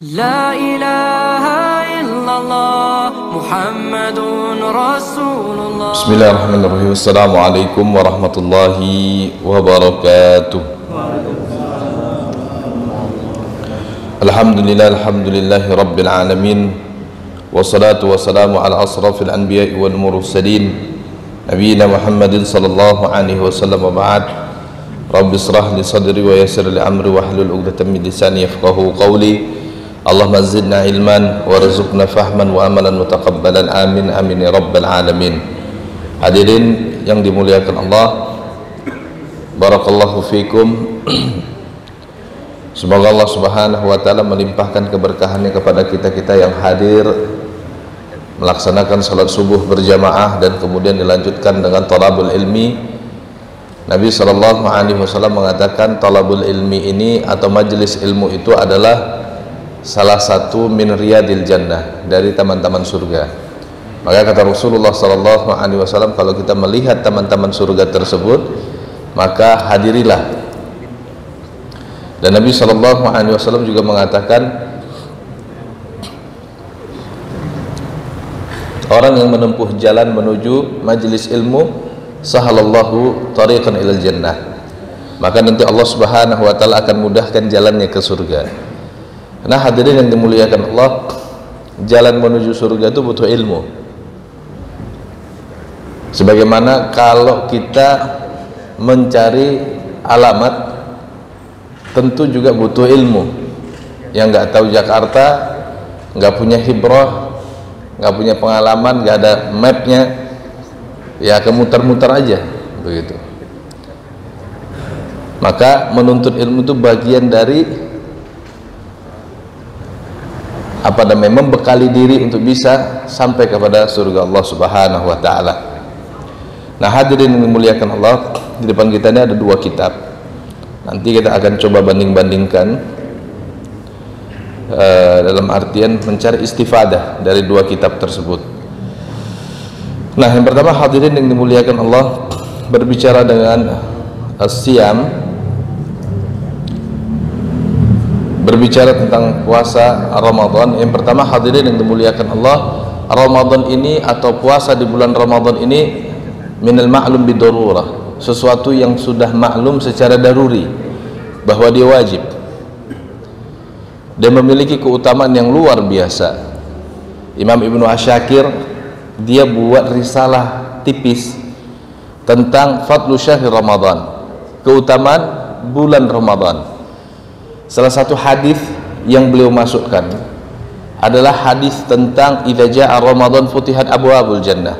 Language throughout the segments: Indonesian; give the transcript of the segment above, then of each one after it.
لا إله إلا الله محمد رسول الله. بسم الله الرحمن الرحيم. السلام عليكم ورحمة الله وبركاته. الحمد لله رب العالمين، والصلاة والسلام على أشرف الأنبياء والمرسلين نبينا محمد صلى الله عليه وسلم. وبعد، رب اشرح لي صدري ويسر لي أمري واحلل عقدة من لساني يفقهوا قولي. Allahumma zidna ilman warzuqna fahman wa amalan mutaqabbalan, amin amin ya rabbal alamin. Hadirin yang dimuliakan Allah, barakallahu fikum. Semoga Allah subhanahu wa ta'ala melimpahkan keberkahannya kepada kita-kita yang hadir melaksanakan salat subuh berjamaah dan kemudian dilanjutkan dengan talabul ilmi. Nabi sallallahu alaihi wasallam mengatakan talabul ilmi ini atau majelis ilmu itu adalah salah satu min riyadil jannah, dari taman-taman surga. Maka kata Rasulullah sallallahu alaihi wasallam, kalau kita melihat taman-taman surga tersebut, maka hadirilah. Dan Nabi sallallahu alaihi wasallam juga mengatakan, orang yang menempuh jalan menuju majelis ilmu, sahalallahu tariqan ilal jannah, maka nanti Allah subhanahu wa ta'ala akan mudahkan jalannya ke surga. Nah hadirin yang dimuliakan Allah, jalan menuju surga itu butuh ilmu. Sebagaimana kalau kita mencari alamat, tentu juga butuh ilmu. Yang nggak tahu Jakarta, nggak punya hibrah, nggak punya pengalaman, nggak ada mapnya, ya kemuter-muter aja begitu. Maka menuntut ilmu itu bagian dari membekali diri untuk bisa sampai kepada surga Allah subhanahu wa ta'ala. Nah hadirin yang dimuliakan Allah, di depan kita ini ada dua kitab. Nanti kita akan coba banding-bandingkan dalam artian mencari istifadah dari dua kitab tersebut. Nah yang pertama hadirin yang dimuliakan Allah, berbicara dengan as-siyam, berbicara tentang puasa Ramadan. Yang pertama hadirin yang dimuliakan Allah, Ramadan ini atau puasa di bulan Ramadan ini minal ma'lum bidarurah, sesuatu yang sudah maklum secara daruri bahwa dia wajib dan memiliki keutamaan yang luar biasa. Imam Ibnu Asyakir dia buat risalah tipis tentang fadlu syahr Ramadan, keutamaan bulan Ramadan. Salah satu hadis yang beliau masukkan adalah hadis tentang idza jaa Ramadan futihat abwaabul jannah.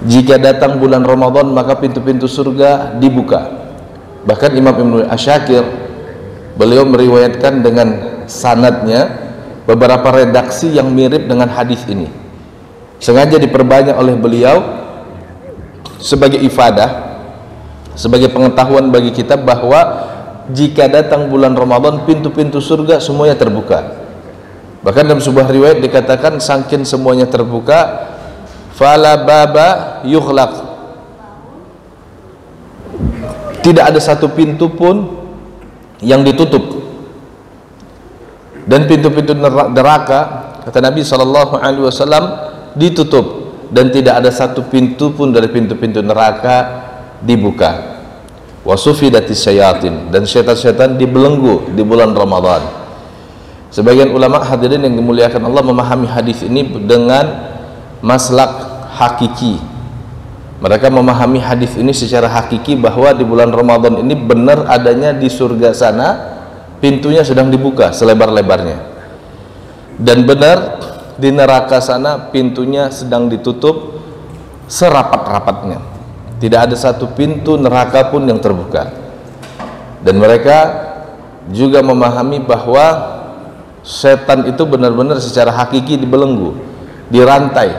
Jika datang bulan Ramadan maka pintu-pintu surga dibuka. Bahkan Imam Ibnu Asyakir beliau meriwayatkan dengan sanadnya beberapa redaksi yang mirip dengan hadis ini. Sengaja diperbanyak oleh beliau sebagai ifadah, sebagai pengetahuan bagi kita bahwa jika datang bulan Ramadan pintu-pintu surga semuanya terbuka. Bahkan dalam sebuah riwayat dikatakan saking semuanya terbuka, fala baba yughlaq, tidak ada satu pintu pun yang ditutup. Dan pintu-pintu neraka, kata Nabi sallallahu alaihi wasallam, ditutup dan tidak ada satu pintu pun dari pintu-pintu neraka dibuka. Wasufidatis syayatin, dan syaitan-syaitan dibelenggu di bulan Ramadan. Sebagian ulama hadirin yang dimuliakan Allah memahami hadis ini dengan maslak hakiki. Mereka memahami hadis ini secara hakiki bahwa di bulan Ramadan ini benar adanya di surga sana pintunya sedang dibuka selebar-lebarnya, dan benar di neraka sana pintunya sedang ditutup serapat-rapatnya. Tidak ada satu pintu neraka pun yang terbuka. Dan mereka juga memahami bahwa setan itu benar-benar secara hakiki dibelenggu, dirantai,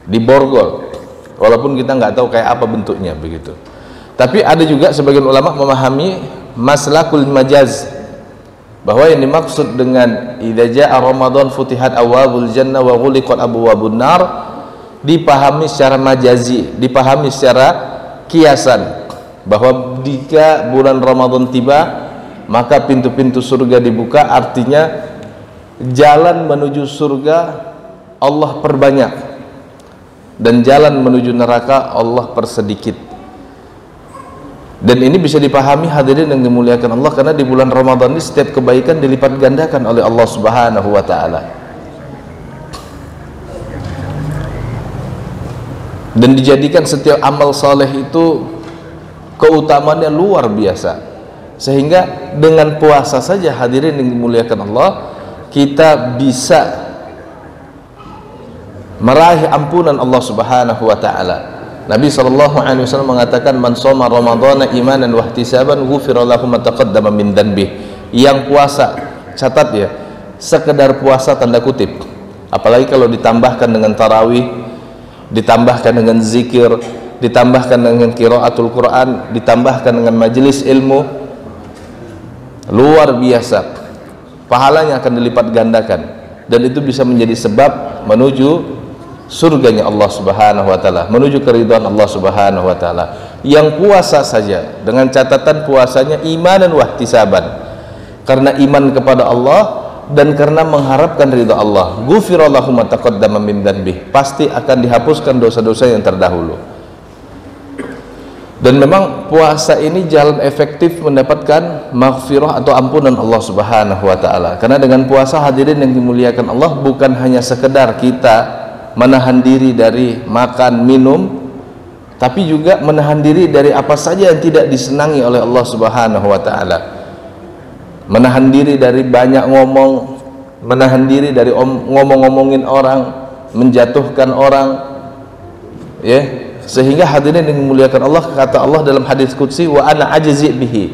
diborgol, walaupun kita nggak tahu kayak apa bentuknya begitu. Tapi ada juga sebagian ulama memahami maslakul majaz, bahwa yang dimaksud dengan idza jaa Ramadan futihat abwaabul jannah wa ghuliqat abwaabun nar dipahami secara majazi, dipahami secara kiasan, bahwa jika bulan Ramadan tiba maka pintu-pintu surga dibuka, artinya jalan menuju surga Allah perbanyak dan jalan menuju neraka Allah persedikit. Dan ini bisa dipahami hadirin yang dimuliakan Allah, karena di bulan Ramadan ini setiap kebaikan dilipat gandakan oleh Allah Subhanahu wa taala. Dan dijadikan setiap amal saleh itu keutamaannya luar biasa, sehingga dengan puasa saja hadirin yang dimuliakan Allah kita bisa meraih ampunan Allah Subhanahu wa taala. Nabi SAW mengatakan, man shoma ramadhana imanan wa ihtisaban ghufira lahu ma taqaddama min dhanbih. Yang puasa, catat ya, sekedar puasa tanda kutip, apalagi kalau ditambahkan dengan tarawih, ditambahkan dengan zikir, ditambahkan dengan qiraatul Quran, ditambahkan dengan majelis ilmu, luar biasa pahalanya akan dilipat gandakan, dan itu bisa menjadi sebab menuju surganya Allah Subhanahu wa taala, menuju keridhaan Allah Subhanahu wa taala. Yang puasa saja dengan catatan puasanya imanan wa ihtisaban, karena iman kepada Allah dan karena mengharapkan ridha Allah, ghufira lahu ma taqaddama min dhanbih, pasti akan dihapuskan dosa-dosa yang terdahulu. Dan memang puasa ini jalan efektif mendapatkan maghfirah atau ampunan Allah Subhanahu wa taala. Karena dengan puasa hadirin yang dimuliakan Allah, bukan hanya sekedar kita menahan diri dari makan minum, tapi juga menahan diri dari apa saja yang tidak disenangi oleh Allah Subhanahu wa taala. Menahan diri dari banyak ngomong, menahan diri dari ngomong-ngomongin orang, menjatuhkan orang, ya. Sehingga hadirin yang dimuliakan Allah, kata Allah dalam hadis qudsi, wa ana ajzi bihi,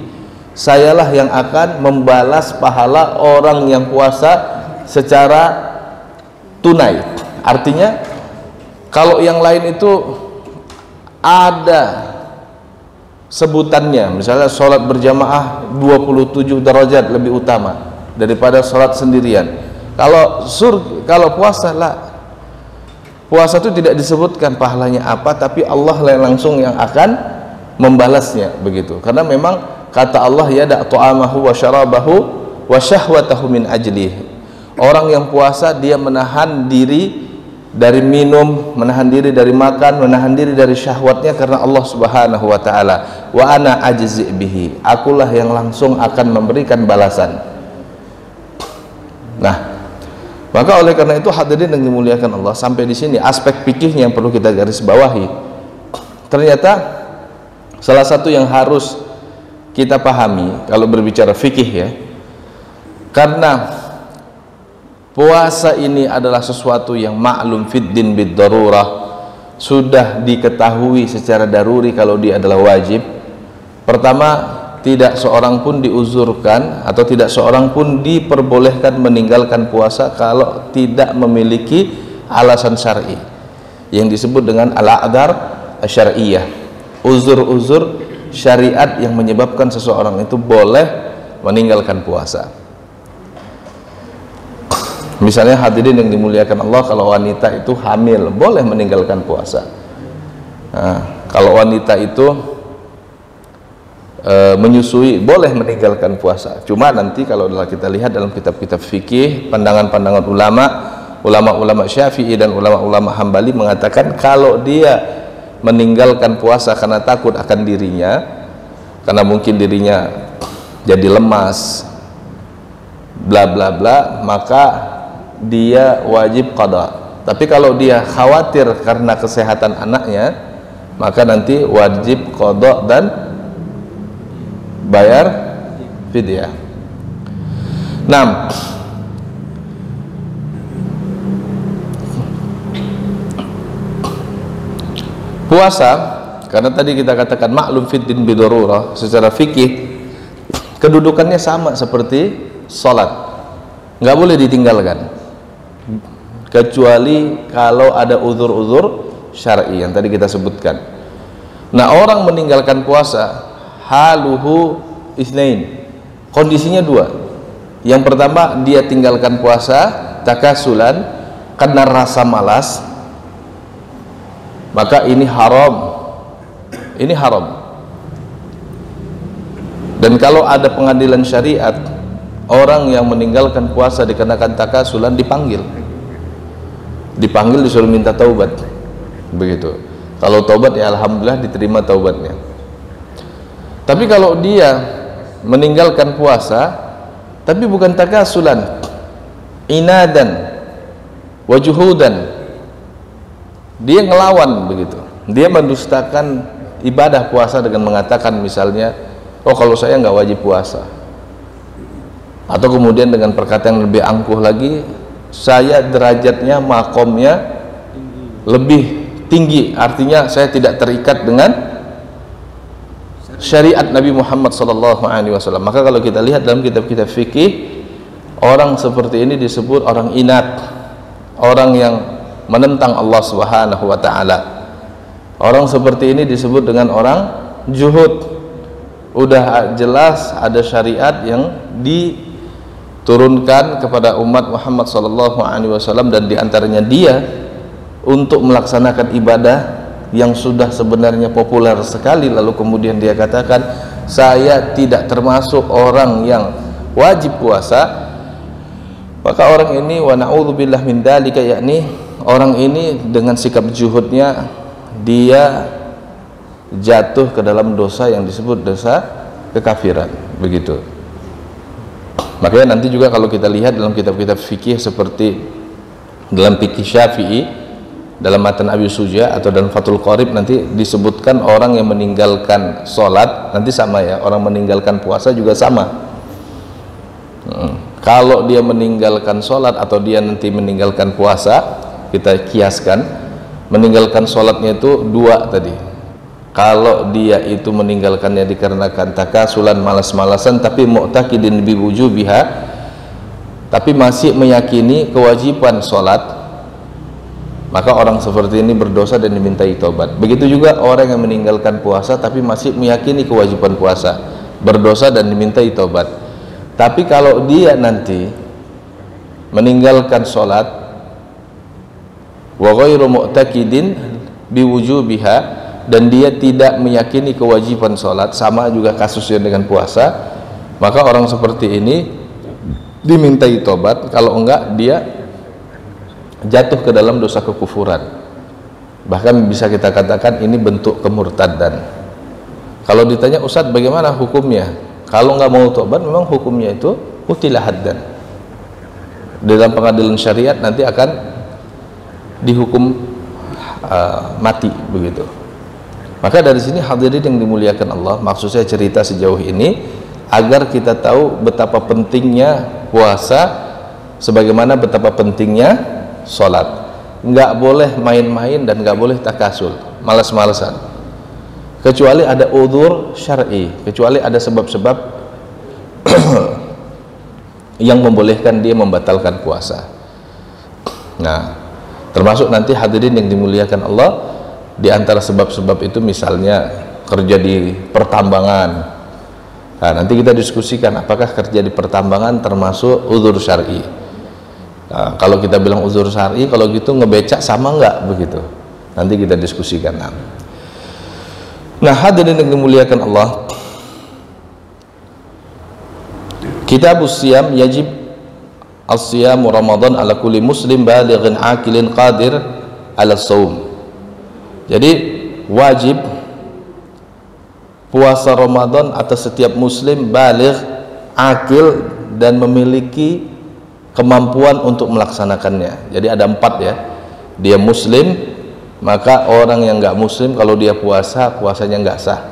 sayalah yang akan membalas pahala orang yang puasa secara tunai. Artinya kalau yang lain itu ada sebutannya, misalnya sholat berjamaah 27 derajat lebih utama daripada sholat sendirian. Kalau puasa lah, puasa itu tidak disebutkan pahalanya apa, tapi Allah langsung yang akan membalasnya, begitu. Karena memang kata Allah, yada' ta'amahu wa syarabahu wa syahwatahu min ajlih. Orang yang puasa dia menahan diri dari minum, menahan diri dari makan, menahan diri dari syahwatnya karena Allah Subhanahu wa taala. Wa ana ajzi bihi, akulah yang langsung akan memberikan balasan. Nah, maka oleh karena itu hadirin yang dimuliakan Allah, sampai di sini aspek fikihnya yang perlu kita garis bawahi. Ternyata salah satu yang harus kita pahami kalau berbicara fikih, ya, karena puasa ini adalah sesuatu yang maklum fiddin bid darurah, sudah diketahui secara daruri kalau dia adalah wajib. Pertama, tidak seorang pun diuzurkan atau tidak seorang pun diperbolehkan meninggalkan puasa kalau tidak memiliki alasan syar'i yang disebut dengan al-a'dzar asy-syar'iyyah, uzur-uzur syariat yang menyebabkan seseorang itu boleh meninggalkan puasa. Misalnya hadirin yang dimuliakan Allah, kalau wanita itu hamil boleh meninggalkan puasa. Nah, kalau wanita itu menyusui boleh meninggalkan puasa. Cuma nanti kalau kita lihat dalam kitab-kitab fikih, pandangan-pandangan ulama Syafi'i dan ulama-ulama Hambali mengatakan kalau dia meninggalkan puasa karena takut akan dirinya, karena mungkin dirinya jadi lemas, bla bla bla, maka dia wajib qada. Tapi kalau dia khawatir karena kesehatan anaknya, maka nanti wajib qada dan bayar fidyah. Nah, puasa, karena tadi kita katakan maklum fiddin bidururah, secara fikih kedudukannya sama seperti sholat, nggak boleh ditinggalkan kecuali kalau ada uzur-uzur syar'i yang tadi kita sebutkan. Nah, orang meninggalkan puasa haluhu itsnain, kondisinya dua. Yang pertama, dia tinggalkan puasa takasulan karena rasa malas, maka ini haram. Ini haram. Dan kalau ada pengadilan syariat, orang yang meninggalkan puasa dikarenakan takasulan dipanggil disuruh minta taubat, begitu. Kalau taubat ya alhamdulillah diterima taubatnya. Tapi kalau dia meninggalkan puasa tapi bukan takasulan, inadan wajuhudan, dia ngelawan begitu, dia mendustakan ibadah puasa dengan mengatakan misalnya, oh kalau saya nggak wajib puasa, atau kemudian dengan perkataan yang lebih angkuh lagi, saya derajatnya, makomnya lebih tinggi, artinya saya tidak terikat dengan syariat Nabi Muhammad SAW. Maka kalau kita lihat dalam kitab-kitab fikih, orang seperti ini disebut orang inat, orang yang menentang Allah Subhanahu wa Ta'ala. Orang seperti ini disebut dengan orang juhud. Udah jelas ada syariat yang diturunkan kepada umat Muhammad SAW, dan diantaranya dia untuk melaksanakan ibadah yang sudah sebenarnya populer sekali, lalu kemudian dia katakan saya tidak termasuk orang yang wajib puasa, maka orang ini wa na'udzubillah min dzalika, yakni orang ini dengan sikap juhudnya dia jatuh ke dalam dosa yang disebut dosa kekafiran, begitu. Makanya nanti juga kalau kita lihat dalam kitab-kitab fikih seperti dalam fikih Syafi'i, dalam matan Abi Suja atau dalam Fathul Qorib, nanti disebutkan orang yang meninggalkan sholat, nanti sama ya, orang meninggalkan puasa juga sama. Kalau dia meninggalkan sholat atau dia nanti meninggalkan puasa, kita kiaskan, meninggalkan sholatnya itu dua tadi. Kalau dia itu meninggalkannya dikarenakan takasulan, malas-malasan, tapi mu'taqidin bi wujubiha, tapi masih meyakini kewajiban sholat, maka orang seperti ini berdosa dan dimintai taubat. Begitu juga orang yang meninggalkan puasa tapi masih meyakini kewajiban puasa, berdosa dan dimintai taubat. Tapi kalau dia nanti meninggalkan sholat wa ghairu mu'taqidin biwujubiha, dan dia tidak meyakini kewajiban sholat, sama juga kasusnya dengan puasa, maka orang seperti ini dimintai taubat. Kalau enggak, dia jatuh ke dalam dosa kekufuran, bahkan bisa kita katakan ini bentuk kemurtadan. Kalau ditanya, Ustadz bagaimana hukumnya? Kalau nggak mau taubat, memang hukumnya itu qutila haddan. Dalam pengadilan syariat nanti akan dihukum mati, begitu. Maka dari sini hadirin yang dimuliakan Allah, maksud saya cerita sejauh ini agar kita tahu betapa pentingnya puasa, sebagaimana betapa pentingnya sholat. Nggak boleh main-main dan nggak boleh takasul, malas-malasan, kecuali ada udzur syar'i, kecuali ada sebab-sebab yang membolehkan dia membatalkan puasa. Nah, termasuk nanti hadirin yang dimuliakan Allah, di antara sebab-sebab itu misalnya kerja di pertambangan. Nah, nanti kita diskusikan apakah kerja di pertambangan termasuk udzur syar'i. Nah, kalau kita bilang udzur syar'i, kalau gitu ngebecak sama enggak, begitu. Nanti kita diskusikan. Nah, hadirin yang dimuliakan Allah, Kitabus Siyam yajib as-siyamu Ramadan ala kulli muslim balighin aqilin qadir ala shaum. Jadi wajib puasa Ramadan atas setiap muslim baligh, aqil, dan memiliki kemampuan untuk melaksanakannya. Jadi ada 4 ya. Dia muslim, maka orang yang nggak muslim kalau dia puasa, puasanya nggak sah,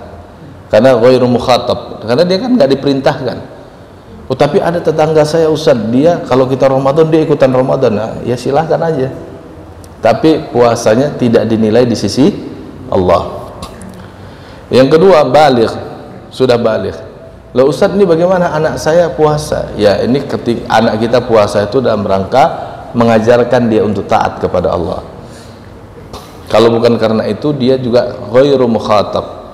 karena ghairu mukhatab, karena dia kan nggak diperintahkan. Oh, tapi ada tetangga saya Ustadz, dia kalau kita Ramadan dia ikutan Ramadan. Nah, ya silahkan aja, tapi puasanya tidak dinilai di sisi Allah. Yang kedua, baligh, sudah baligh. Loh Ustadz, ini bagaimana anak saya puasa? Ya, ini ketika anak kita puasa itu dalam rangka mengajarkan dia untuk taat kepada Allah. Kalau bukan karena itu, dia juga ghairu mukhatab,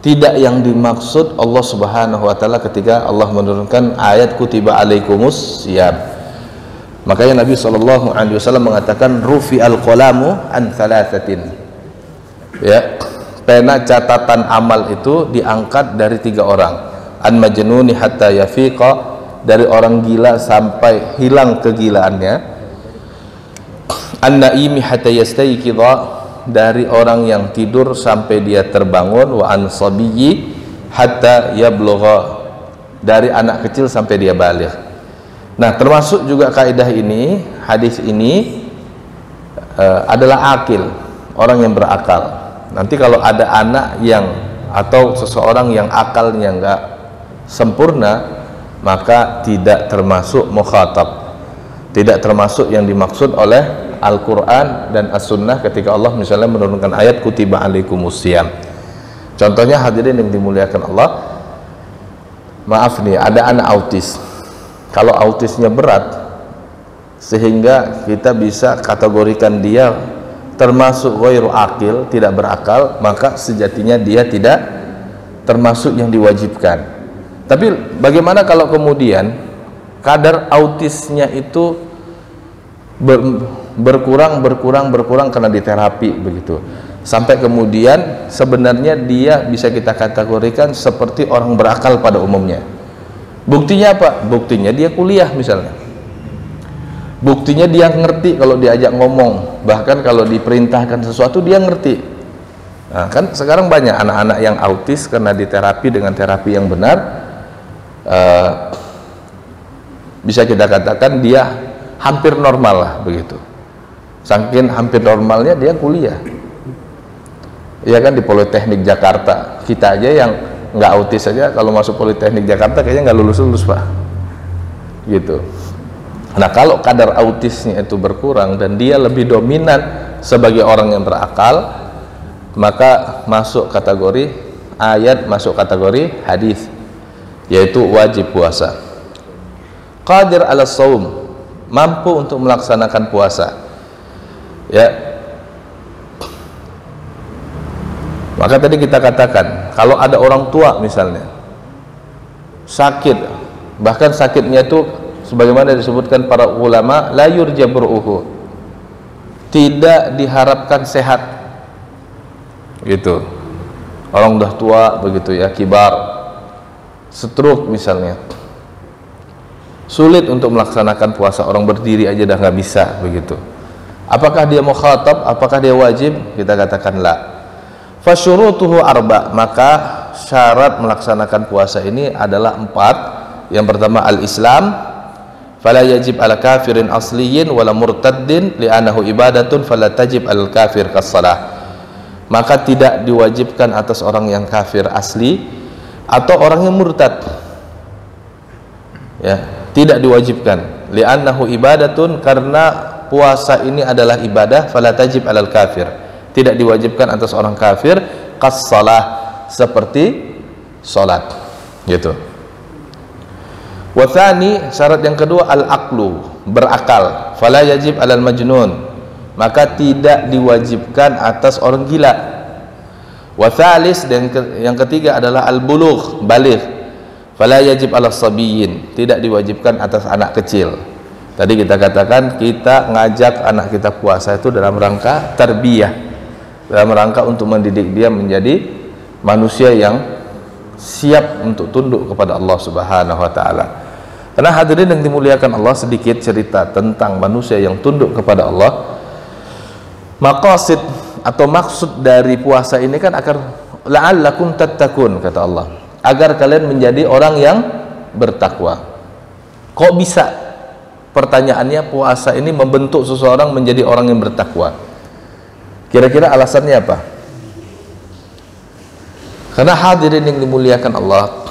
tidak yang dimaksud Allah Subhanahu wa Ta'ala ketika Allah menurunkan ayat kutiba alaikumus siyam. Makanya Nabi SAW mengatakan rufi'al qalamu an thalathatin, ya, pena catatan amal itu diangkat dari 3 orang. an majnuni hatta yafiqa, dari orang gila sampai hilang kegilaannya, an naimi hatta yastayqidha, dari orang yang tidur sampai dia terbangun, wa an sabiyyi hatta yablugha, dari anak kecil sampai dia baligh. Nah, termasuk juga kaidah ini, hadis ini adalah akil, orang yang berakal. Nanti kalau ada anak yang atau seseorang yang akalnya enggak sempurna, maka tidak termasuk mukhatab, tidak termasuk yang dimaksud oleh Al-Quran dan As-Sunnah ketika Allah misalnya menurunkan ayat kutiba alaikumusiyam. Contohnya hadirin yang dimuliakan Allah, maaf nih, ada anak autis. Kalau autisnya berat sehingga kita bisa kategorikan dia termasuk ghairu akil, tidak berakal, maka sejatinya dia tidak termasuk yang diwajibkan. Tapi bagaimana kalau kemudian kadar autisnya itu berkurang karena diterapi begitu, sampai kemudian sebenarnya dia bisa kita kategorikan seperti orang berakal pada umumnya. Buktinya apa? Buktinya dia kuliah misalnya, buktinya dia ngerti kalau diajak ngomong, bahkan kalau diperintahkan sesuatu dia ngerti. Nah, kan sekarang banyak anak-anak yang autis karena diterapi dengan terapi yang benar, bisa kita katakan dia hampir normal lah begitu. Saking hampir normalnya dia kuliah, ya kan, di Politeknik Jakarta. Kita aja yang nggak autis saja kalau masuk Politeknik Jakarta kayaknya nggak lulus Pak, gitu. Nah, kalau kadar autisnya itu berkurang dan dia lebih dominan sebagai orang yang berakal, maka masuk kategori ayat, masuk kategori hadis, yaitu wajib puasa. Qadir ala saum, mampu untuk melaksanakan puasa, ya. Maka tadi kita katakan, kalau ada orang tua misalnya sakit, bahkan sakitnya itu sebagaimana disebutkan para ulama, la yurja bur'uhu, tidak diharapkan sehat, gitu. Orang udah tua begitu ya, kibar, stroke misalnya, sulit untuk melaksanakan puasa, orang berdiri aja dah nggak bisa begitu. Apakah dia mukhatab? Apakah dia wajib? Kita katakan la. Fasyurutuhu arba, maka syarat melaksanakan puasa ini adalah 4. Yang pertama al-Islam, fala yajib ala kafirin asliyin wala murtaddin li'annahu ibadatun fala tajib al kafir kas-shalah. Maka tidak diwajibkan atas orang yang kafir asli atau orang yang murtad, ya, tidak diwajibkan. Li'annahu ibadatun, karena puasa ini adalah ibadah, fala tajib alal kafir, tidak diwajibkan atas orang kafir, kas-shalah, seperti salat, gitu. Wa tsani, syarat yang kedua al-aqlu, berakal, fala yajib alal majnun, maka tidak diwajibkan atas orang gila. Wa tsalis, dan yang ketiga adalah al-bulugh, baligh, fala yajib ala sabiyyin, tidak diwajibkan atas anak kecil. Tadi kita katakan kita ngajak anak kita puasa itu dalam rangka tarbiyah, dalam rangka untuk mendidik dia menjadi manusia yang siap untuk tunduk kepada Allah Subhanahu wa taala. Karena hadirin yang dimuliakan Allah, sedikit cerita tentang manusia yang tunduk kepada Allah. Maqasid atau maksud dari puasa ini kan agar la'allakum tattaqun, kata Allah, agar kalian menjadi orang yang bertakwa. Kok bisa? Pertanyaannya, puasa ini membentuk seseorang menjadi orang yang bertakwa. Kira-kira alasannya apa? Karena hadirin yang dimuliakan Allah,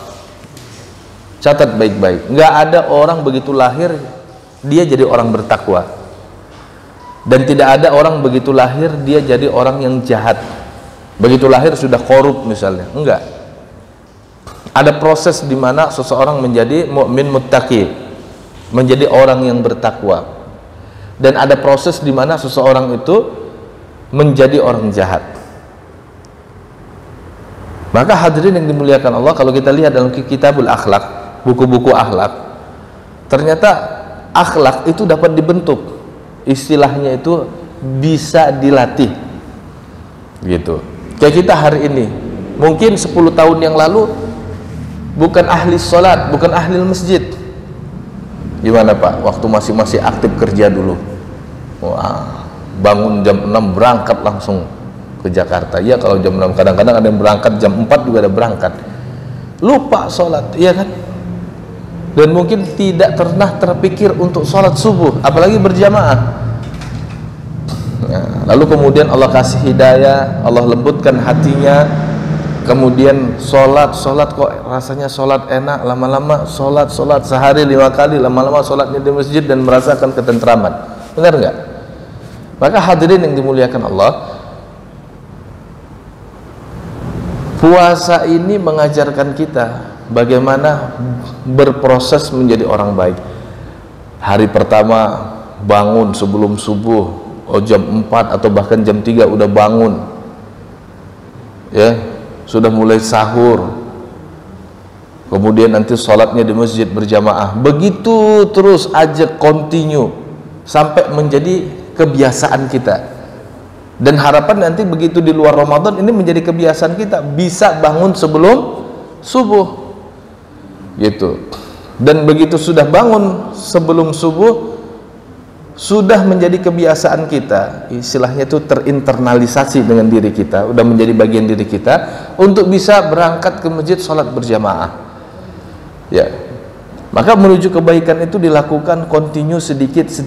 catat baik-baik, nggak ada orang begitu lahir dia jadi orang bertakwa, dan tidak ada orang begitu lahir dia jadi orang yang jahat, begitu lahir sudah korup misalnya. Enggak. Ada proses di mana seseorang menjadi mukmin muttaqi, menjadi orang yang bertakwa, dan ada proses di mana seseorang itu menjadi orang jahat. Maka hadirin yang dimuliakan Allah, kalau kita lihat dalam kitabul akhlak, buku-buku akhlak, ternyata akhlak itu dapat dibentuk, istilahnya itu bisa dilatih, gitu. Kayak kita hari ini, mungkin 10 tahun yang lalu bukan ahli sholat, bukan ahli masjid. Gimana Pak? Waktu masih aktif kerja dulu, wah, bangun jam 6 berangkat langsung ke Jakarta. Ya kalau jam 6, kadang-kadang ada yang berangkat jam 4 juga ada berangkat. Lupa sholat, iya kan? Dan mungkin tidak pernah terpikir untuk sholat subuh, apalagi berjamaah. Ya, lalu kemudian Allah kasih hidayah, Allah lembutkan hatinya, kemudian sholat kok rasanya sholat enak, lama-lama sholat sehari 5 kali, lama-lama sholatnya di masjid dan merasakan ketentraman. Benar nggak? Maka hadirin yang dimuliakan Allah, puasa ini mengajarkan kita bagaimana berproses menjadi orang baik. Hari pertama bangun sebelum subuh, jam 4 atau bahkan jam 3 udah bangun, ya, sudah mulai sahur, kemudian nanti sholatnya di masjid berjamaah, begitu terus aja continue sampai menjadi kebiasaan kita. Dan harapan nanti begitu di luar Ramadan ini menjadi kebiasaan kita, bisa bangun sebelum subuh gitu. Dan begitu sudah bangun sebelum subuh, sudah menjadi kebiasaan kita, istilahnya itu terinternalisasi dengan diri kita, udah menjadi bagian diri kita untuk bisa berangkat ke masjid sholat berjamaah. Ya, maka menuju kebaikan itu dilakukan continue sedikit.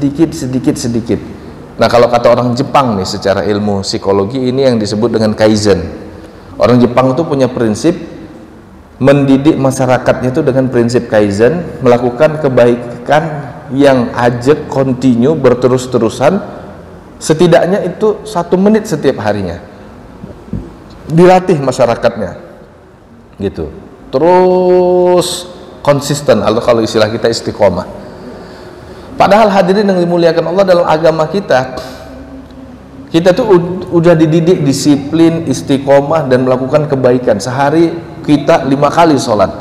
Nah kalau kata orang Jepang nih, secara ilmu psikologi ini yang disebut dengan kaizen. Orang Jepang itu punya prinsip mendidik masyarakatnya itu dengan prinsip kaizen, melakukan kebaikan yang ajak continue berterus-terusan, setidaknya itu 1 menit setiap harinya, dilatih masyarakatnya gitu, terus konsisten, atau kalau istilah kita istiqomah. Padahal hadirin yang dimuliakan Allah, dalam agama kita tuh udah dididik disiplin, istiqomah dan melakukan kebaikan. Sehari kita 5 kali sholat.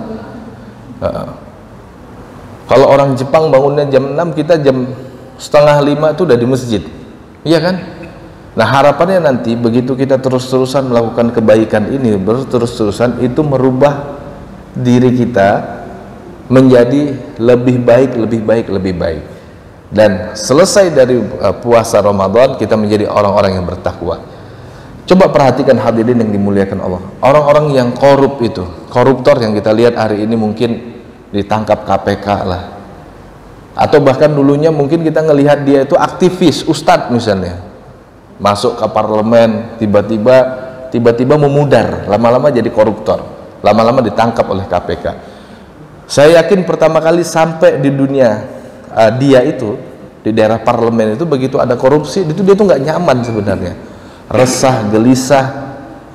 Kalau orang Jepang bangunnya jam 6, kita jam 4:30 itu udah di masjid, iya kan? Nah harapannya nanti begitu kita terus-terusan melakukan kebaikan ini, berterus-terusan, itu merubah diri kita menjadi lebih baik. Dan selesai dari puasa Ramadan, kita menjadi orang-orang yang bertakwa. Coba perhatikan hadirin yang dimuliakan Allah, orang-orang yang korup itu, koruptor yang kita lihat hari ini mungkin ditangkap KPK lah, atau bahkan dulunya mungkin kita ngelihat dia itu aktivis, ustadz misalnya, masuk ke parlemen, tiba-tiba memudar, lama-lama jadi koruptor, lama-lama ditangkap oleh KPK. Saya yakin pertama kali sampai di dunia dia itu di daerah parlemen itu, begitu ada korupsi itu dia tuh nggak nyaman sebenarnya, resah, gelisah,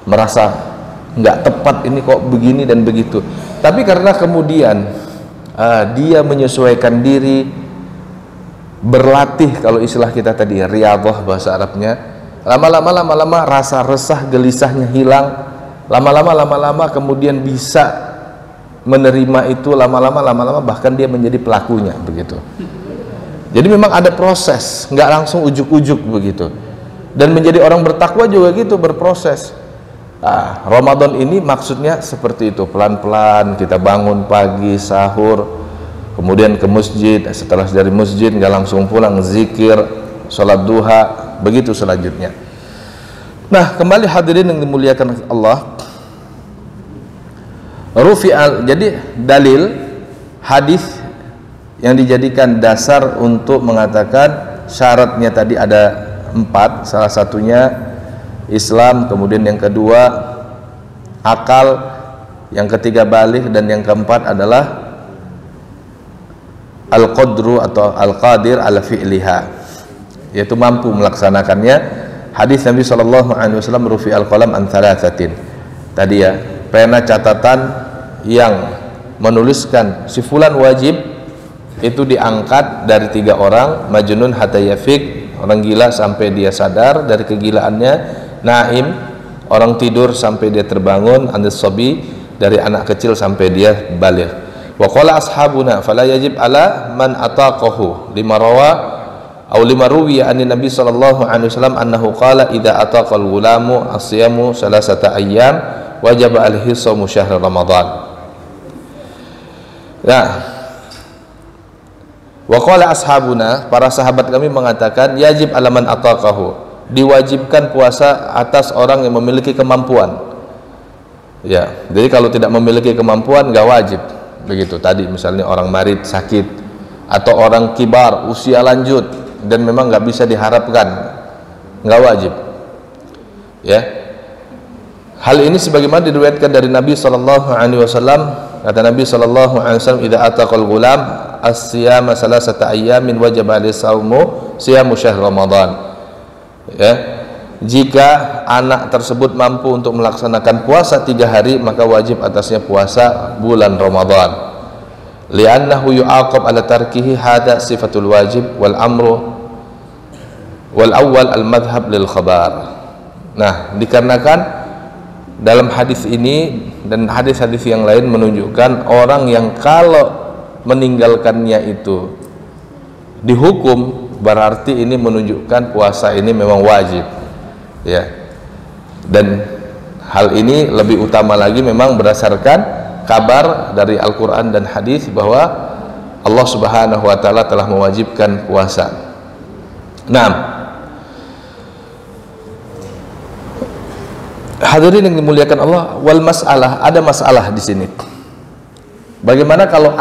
merasa nggak tepat, ini kok begini dan begitu. Tapi karena kemudian dia menyesuaikan diri, berlatih, kalau istilah kita tadi riyadhah bahasa Arabnya, lama-lama rasa resah gelisahnya hilang, lama-lama kemudian bisa menerima itu, lama-lama bahkan dia menjadi pelakunya begitu. Jadi memang ada proses, nggak langsung ujuk-ujuk begitu. Dan menjadi orang bertakwa juga gitu, berproses. Ramadan ini maksudnya seperti itu, pelan-pelan kita bangun pagi, sahur, kemudian ke masjid, setelah dari masjid nggak langsung pulang, zikir, sholat duha, begitu selanjutnya. Nah kembali hadirin yang dimuliakan Allah, jadi dalil hadis yang dijadikan dasar untuk mengatakan syaratnya tadi ada 4, salah satunya Islam, kemudian yang kedua akal, yang ketiga baligh, dan yang keempat adalah al-qadru atau al-qadir ala fi'liha, yaitu mampu melaksanakannya. Hadis Nabi SAW, rufi al-qalam an thalathatin, tadi ya, pena catatan yang menuliskan si fulan wajib itu diangkat dari 3 orang, majnun hatta yafik, orang gila sampai dia sadar dari kegilaannya, naim, orang tidur sampai dia terbangun, anis sabi, dari anak kecil sampai dia baligh. Wa qala ashabuna fala yajib ala man ataqahu, lima ruwiya an Nabi sallallahu alaihi wasallam annahu qala idza ataqal gulamu asyamu salasata ayyam wajib alaihi shaum syahr Ramadan. Nah, wa qala ashabuna, para sahabat kami mengatakan, yajib alaman ataqahu, diwajibkan puasa atas orang yang memiliki kemampuan. Ya, jadi kalau tidak memiliki kemampuan nggak wajib. Begitu tadi, misalnya orang marid, sakit, atau orang kibar, usia lanjut dan memang nggak bisa diharapkan, nggak wajib. Ya, hal ini sebagaimana diriwayatkan dari Nabi SAW. Kata Nabi SAW, idza ataqal gulam as-siyama salasata ayyamin wajib alaihi saumu siyamu syahr Ramadan. Ya, jika anak tersebut mampu untuk melaksanakan puasa 3 hari, maka wajib atasnya puasa bulan Ramadan. Li'annahu yu'aqab ala tarkihi, hada sifatul wajib wal amru wal awwal al madhhab lil khabar. Nah, dikarenakan dalam hadis ini dan hadis-hadis yang lain menunjukkan orang yang kalau meninggalkannya itu dihukum, berarti ini menunjukkan puasa ini memang wajib. Ya, dan hal ini lebih utama lagi memang berdasarkan kabar dari Al-Quran dan hadis bahwa Allah Subhanahu wa Ta'ala telah mewajibkan puasa. Nah, hadirin yang dimuliakan Allah, wal masalah, ada masalah di sini. Bagaimana kalau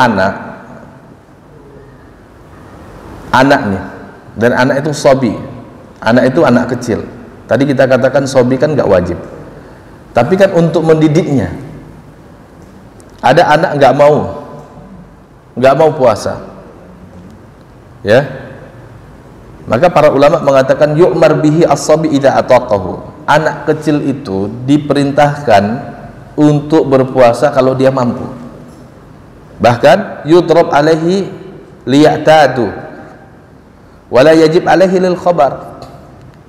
anaknya, dan anak itu sobi, anak itu anak kecil. Tadi kita katakan sobi kan nggak wajib, tapi kan untuk mendidiknya. Ada anak nggak mau puasa, ya. Maka para ulama mengatakan yu'mar bihi as-sabi idza ataqahu. Anak kecil itu diperintahkan untuk berpuasa kalau dia mampu. Bahkan yudrab alaihi liya'tadu wala yajib alaihi lil khabar.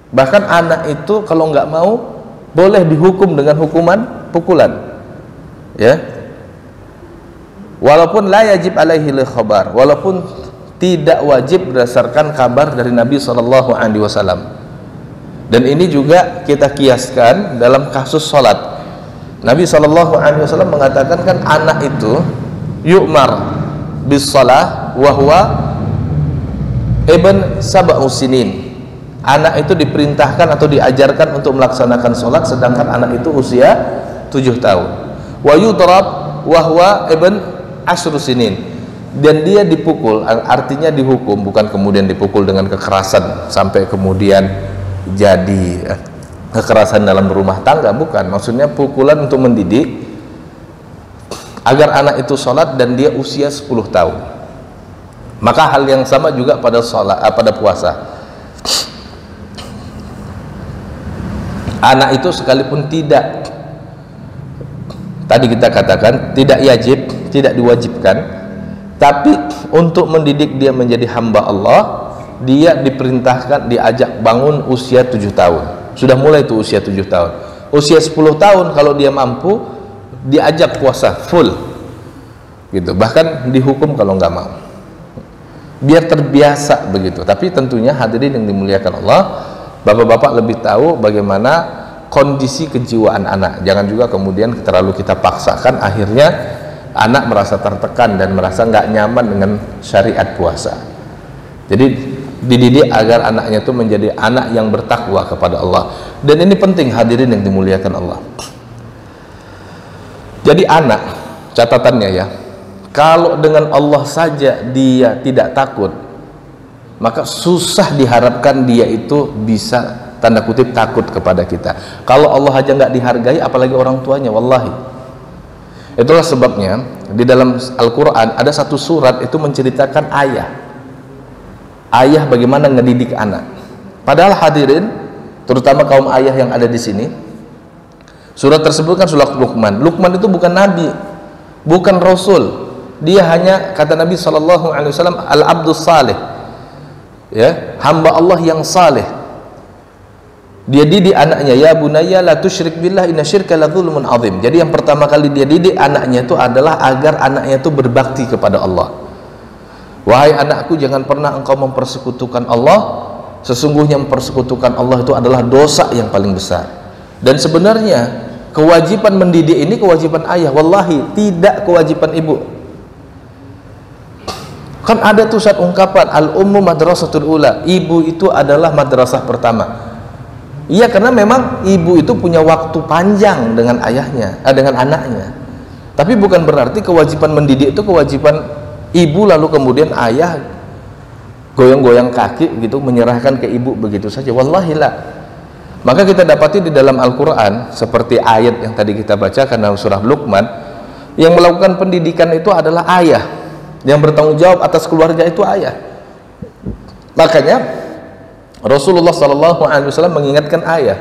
Bahkan anak itu kalau nggak mau boleh dihukum dengan hukuman pukulan, ya, walaupun la yajib alaihi lil khabar, walaupun tidak wajib berdasarkan kabar dari Nabi SAW. Dan ini juga kita kiaskan dalam kasus sholat. Nabi SAW mengatakan kan anak itu yu'mar bis shalah wa huwa ibn sab'u sinin. Anak itu diperintahkan atau diajarkan untuk melaksanakan sholat, sedangkan anak itu usia 7 tahun. Wa yudrab wa huwa ibn ashru sinin. Dan dia dipukul, artinya dihukum, bukan kemudian dipukul dengan kekerasan sampai kemudian jadi kekerasan dalam rumah tangga, bukan. Maksudnya pukulan untuk mendidik agar anak itu sholat dan dia usia 10 tahun. Maka hal yang sama juga pada sholat, pada puasa. Anak itu sekalipun tidak, tadi kita katakan tidak wajib, tidak diwajibkan, tapi untuk mendidik dia menjadi hamba Allah, dia diperintahkan, diajak bangun usia 7 tahun. Sudah mulai itu usia 7 tahun. Usia 10 tahun kalau dia mampu, diajak puasa full gitu. Bahkan dihukum kalau nggak mau, biar terbiasa begitu. Tapi tentunya hadirin yang dimuliakan Allah, bapak-bapak lebih tahu bagaimana kondisi kejiwaan anak. Jangan juga kemudian terlalu kita paksakan, akhirnya anak merasa tertekan dan merasa nggak nyaman dengan syariat puasa. Jadi dididik agar anaknya itu menjadi anak yang bertakwa kepada Allah. Dan ini penting hadirin yang dimuliakan Allah. Jadi anak, catatannya ya, kalau dengan Allah saja dia tidak takut, maka susah diharapkan dia itu bisa tanda kutip takut kepada kita. Kalau Allah aja nggak dihargai, apalagi orang tuanya, wallahi. Itulah sebabnya di dalam Al-Quran ada satu surat itu menceritakan ayah bagaimana ngedidik anak. Padahal hadirin, terutama kaum ayah yang ada di sini, surat tersebut kan surat Luqman. Luqman itu bukan nabi, bukan rasul. Dia hanya, kata Nabi SAW, al-abdus salih, ya, hamba Allah yang saleh. Dia didik anaknya, ya bunayya la tusyrik billah inna syirka la dzulmun adzim. Jadi yang pertama kali dia didik anaknya itu adalah agar anaknya itu berbakti kepada Allah. Wahai anakku, jangan pernah engkau mempersekutukan Allah. Sesungguhnya mempersekutukan Allah itu adalah dosa yang paling besar. Dan sebenarnya kewajiban mendidik ini kewajiban ayah, wallahi tidak kewajiban ibu. Kan ada tuh saat ungkapan al-ummu madrasatul ula, ibu itu adalah madrasah pertama. Iya, karena memang ibu itu punya waktu panjang dengan ayahnya, dengan anaknya. Tapi bukan berarti kewajiban mendidik itu kewajiban ibu lalu kemudian ayah goyang-goyang kaki gitu menyerahkan ke ibu begitu saja. Wallahi la. Maka kita dapati di dalam Al-Qur'an seperti ayat yang tadi kita bacakan dalam surah Luqman, yang melakukan pendidikan itu adalah ayah. Yang bertanggung jawab atas keluarga itu ayah. Makanya Rasulullah SAW mengingatkan ayah,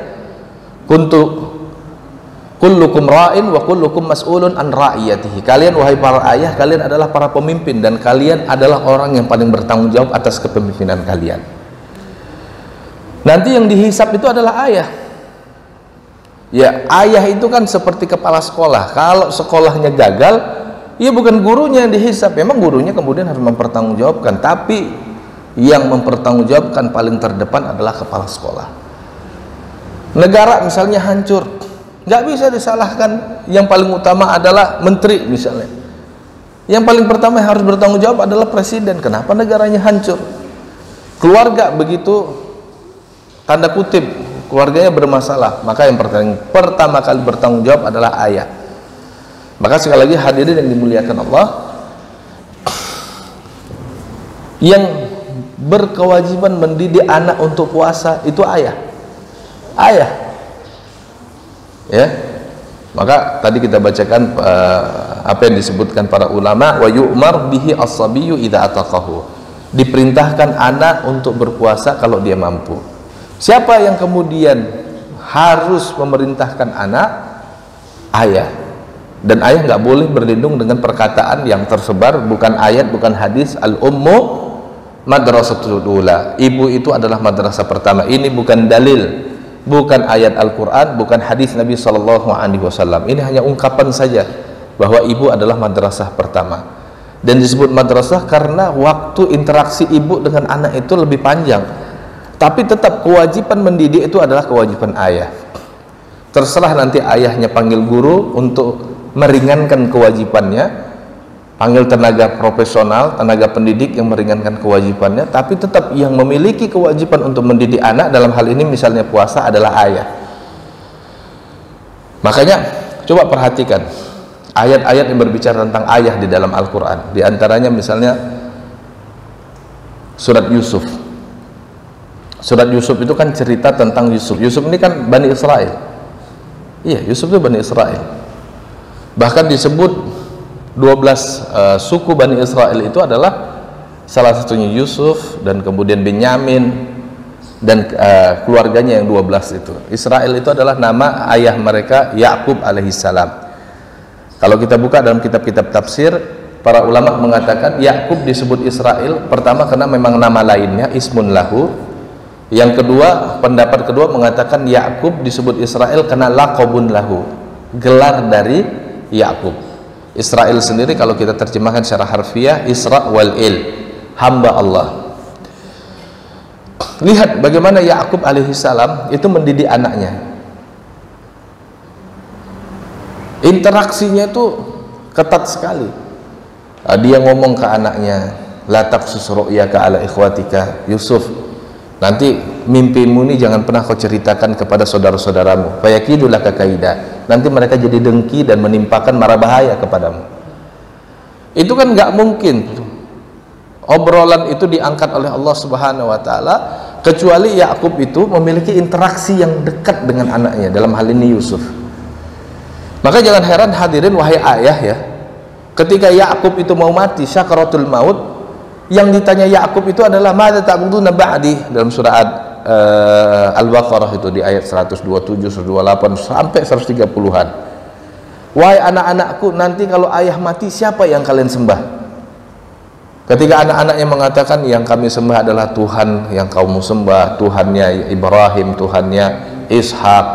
kullukum ra'in wa kullukum mas'ulun an ra'iyatihi. Kalian wahai para ayah, kalian adalah para pemimpin dan kalian adalah orang yang paling bertanggung jawab atas kepemimpinan kalian. Nanti yang dihisap itu adalah ayah. Ya, ayah itu kan seperti kepala sekolah. Kalau sekolahnya gagal, ya bukan gurunya yang dihisap, memang gurunya kemudian harus mempertanggungjawabkan, tapi yang mempertanggungjawabkan paling terdepan adalah kepala sekolah. Negara misalnya hancur, nggak bisa disalahkan, yang paling utama adalah menteri misalnya. Yang paling pertama yang harus bertanggung jawab adalah presiden. Kenapa negaranya hancur? Keluarga begitu, tanda kutip, keluarganya bermasalah, maka yang pertama kali bertanggung jawab adalah ayah. Maka sekali lagi hadirin yang dimuliakan Allah, yang berkewajiban mendidik anak untuk puasa itu ayah. Ya. Maka tadi kita bacakan apa yang disebutkan para ulama, wa yu'mar bihi as-sabiyyu idza ataqahu. Diperintahkan anak untuk berpuasa kalau dia mampu. Siapa yang kemudian harus memerintahkan anak? Ayah. Dan ayah nggak boleh berlindung dengan perkataan yang tersebar, bukan ayat, bukan hadis. Al-ummu madrasatul ula, ibu itu adalah madrasah pertama. Ini bukan dalil, bukan ayat Al-Quran, bukan hadis Nabi SAW. Ini hanya ungkapan saja bahwa ibu adalah madrasah pertama. Dan disebut madrasah karena waktu interaksi ibu dengan anak itu lebih panjang. Tapi tetap kewajiban mendidik itu adalah kewajiban ayah. Terserah nanti ayahnya panggil guru untuk meringankan kewajibannya, panggil tenaga profesional, tenaga pendidik yang meringankan kewajibannya, tapi tetap yang memiliki kewajiban untuk mendidik anak dalam hal ini misalnya puasa adalah ayah. Makanya coba perhatikan ayat-ayat yang berbicara tentang ayah di dalam Al-Quran. Di antaranya misalnya surat Yusuf. Surat Yusuf itu kan cerita tentang Yusuf. Yusuf ini kan Bani Israel. Iya, Yusuf itu Bani Israel. Bahkan disebut 12 suku Bani Israel itu adalah salah satunya Yusuf, dan kemudian Benyamin, dan keluarganya yang 12 itu. Israel itu adalah nama ayah mereka, Yakub alaihissalam. Kalau kita buka dalam kitab-kitab tafsir, para ulama mengatakan Yakub disebut Israel pertama karena memang nama lainnya, ismun lahu. Yang kedua, pendapat kedua mengatakan Yakub disebut Israel karena laqabun lahu, gelar dari Yakub. Israel sendiri kalau kita terjemahkan secara harfiah, Isra wal Il, hamba Allah. Lihat bagaimana Yakub alaihissalam itu mendidik anaknya. Interaksinya itu ketat sekali. Dia ngomong ke anaknya, la taqsus ru'yaka ala ikhwatika Yusuf, nanti mimpimu ini jangan pernah kau ceritakan kepada saudara-saudaramu, fayakidu laka kaida, nanti mereka jadi dengki dan menimpakan mara bahaya kepadamu. Itu kan nggak mungkin obrolan itu diangkat oleh Allah Subhanahu wa taala kecuali Yakub itu memiliki interaksi yang dekat dengan anaknya, dalam hal ini Yusuf. Maka jangan heran hadirin wahai ayah ya, ketika Yakub itu mau mati syakaratul maut, yang ditanya Yakub itu adalah madza ta'buduna ba'di, dalam surah Al-Baqarah itu di ayat 127, 128 sampai 130-an. Wahai anak-anakku, nanti kalau ayah mati siapa yang kalian sembah? Ketika anak-anaknya mengatakan yang kami sembah adalah Tuhan yang kamu sembah, Tuhannya Ibrahim, Tuhannya Ishak,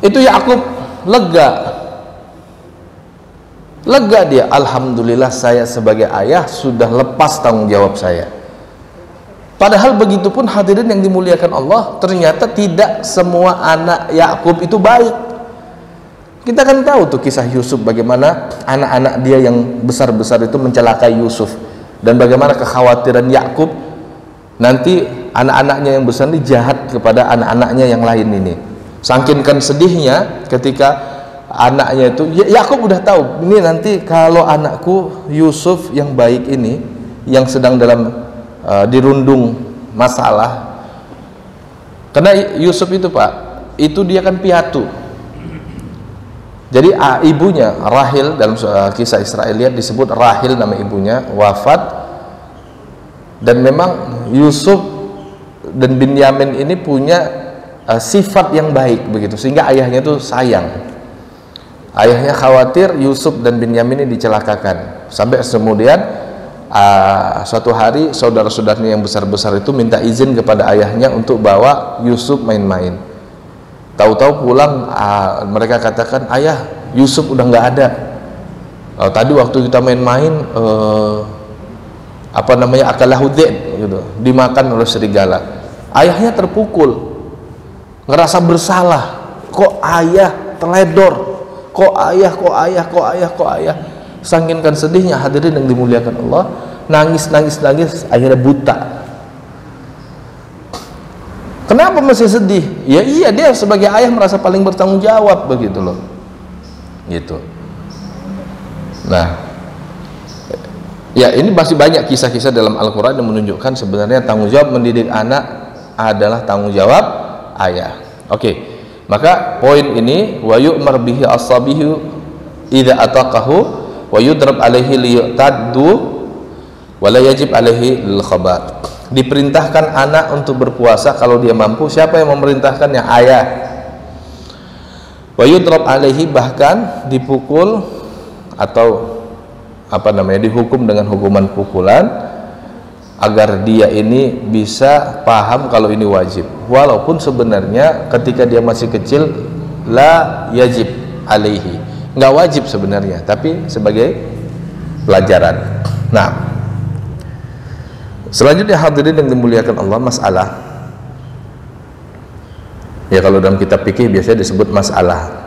itu Yakub lega dia. Alhamdulillah saya sebagai ayah sudah lepas tanggung jawab saya. Padahal begitu pun hadirin yang dimuliakan Allah, ternyata tidak semua anak Yakub itu baik. Kita kan tahu tuh kisah Yusuf, bagaimana anak-anak dia yang besar-besar itu mencelakai Yusuf. dan bagaimana kekhawatiran Yakub nanti anak-anaknya yang besar ini jahat kepada anak-anaknya yang lain ini. Saking sedihnya ketika anaknya itu, Yakub udah tahu ini nanti kalau anakku Yusuf yang baik ini yang sedang dalam dirundung masalah, karena Yusuf itu Pak, itu dia kan piatu. Jadi ibunya Rahil, dalam kisah Israiliyat disebut Rahil nama ibunya, wafat, dan memang Yusuf dan Binyamin ini punya sifat yang baik begitu, sehingga ayahnya itu sayang. Ayahnya khawatir Yusuf dan Binyamin ini dicelakakan, sampai kemudian suatu hari saudara-saudaranya yang besar-besar itu minta izin kepada ayahnya untuk bawa Yusuf main-main. Tahu-tahu pulang mereka katakan, ayah, Yusuf udah nggak ada. Tadi waktu kita main-main akalahu dzib gitu, dimakan oleh serigala. Ayahnya terpukul, ngerasa bersalah. Kok ayah teledor? Kok ayah? Saking sedihnya, hadirin yang dimuliakan Allah, nangis, akhirnya buta. Kenapa masih sedih? Ya iya, dia sebagai ayah merasa paling bertanggung jawab begitu loh. Gitu. Nah, ya ini masih banyak kisah-kisah dalam Al-Quran yang menunjukkan sebenarnya tanggung jawab mendidik anak adalah tanggung jawab ayah. Oke, maka poin ini, wa yu'mar bihi as-sabihu idza ataqahu wa yudrab alaihi liyu'taddu wa la yajib alaihi lil khabar. Diperintahkan anak untuk berpuasa kalau dia mampu. Siapa yang memerintahkannya? Ayah. Wa yudrab alaihi, bahkan dipukul atau dihukum dengan hukuman pukulan agar dia ini bisa paham kalau ini wajib. Walaupun sebenarnya ketika dia masih kecil la yajib alaihi, nggak wajib sebenarnya, tapi sebagai pelajaran. Nah, selanjutnya hadirin yang dimuliakan Allah, masalah. Ya kalau dalam kitab fikih biasanya disebut masalah.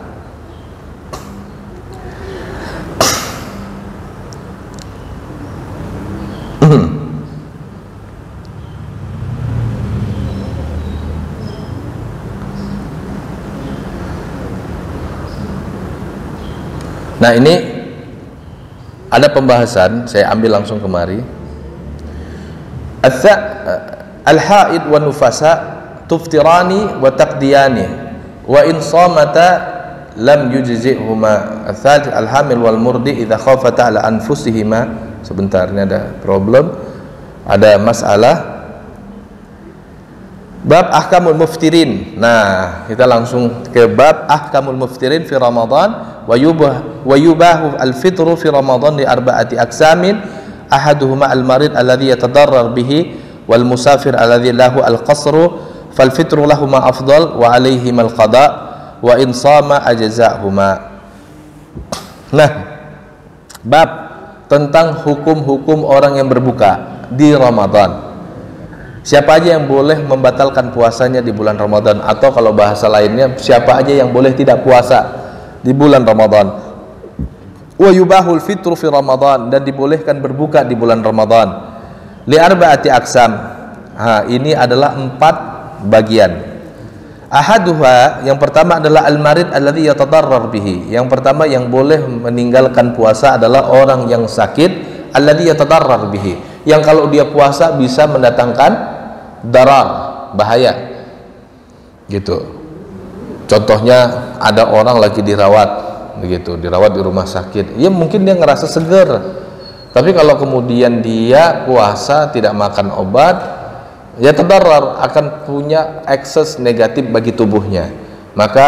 Nah ini ada pembahasan, saya ambil langsung kemari. Al-haid wa nufasa tuftirani wa taqdiyani wa in samata lam yujzihuma. Al-hamil wal murdi idza khafata ala anfusihima. Sebentar, ini ada problem, ada masalah. Bab ahkamul muftirin. Nah, kita langsung ke bab ahkamul muftirin fi Ramadan. Wa yubahu al-fitru fi Ramadan li arba'ati aqsamin. Ahaduhuma al-marid alladhi yatadarrar bihi wal musafir alladhi lahu al-qasru fal fitru lahuma afdal wa alaihim al-qada wa in sama ajza'huma. Nah, bab tentang hukum-hukum orang yang berbuka di Ramadan. Siapa aja yang boleh membatalkan puasanya di bulan Ramadan, atau kalau bahasa lainnya, siapa aja yang boleh tidak puasa di bulan Ramadan. Wa yubahul fitru fi Ramadan, dan dibolehkan berbuka di bulan Ramadan. Li arba'ati aqsam. Ini adalah 4 bagian. Ahaduha, yang pertama adalah al-marid alladhi yatadarrar bihi. Yang pertama yang boleh meninggalkan puasa adalah orang yang sakit, alladhi yatadarrar bihi, yang kalau dia puasa bisa mendatangkan darar, bahaya gitu. Contohnya ada orang lagi dirawat begitu, dirawat di rumah sakit, ya mungkin dia ngerasa seger, tapi kalau kemudian dia puasa tidak makan obat, ya terdarar, akan punya ekses negatif bagi tubuhnya. Maka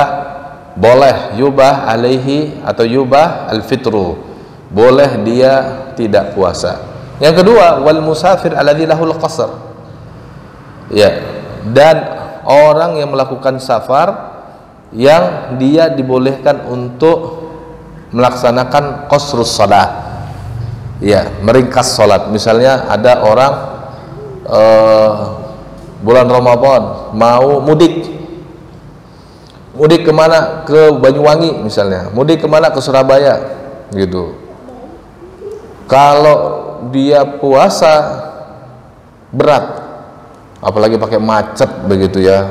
boleh yubah alaihi atau yubah al-fitru, boleh dia tidak puasa. Yang kedua, wal musafir alladzi lahul qasr. Ya, dan orang yang melakukan safar yang dia dibolehkan untuk melaksanakan qasrus shalah. Ya, meringkas salat. Misalnya ada orang bulan Ramadan mau mudik. Mudik kemana? Ke Banyuwangi misalnya. Mudik kemana? Ke Surabaya gitu. Kalau dia puasa berat, apalagi pakai macet begitu ya,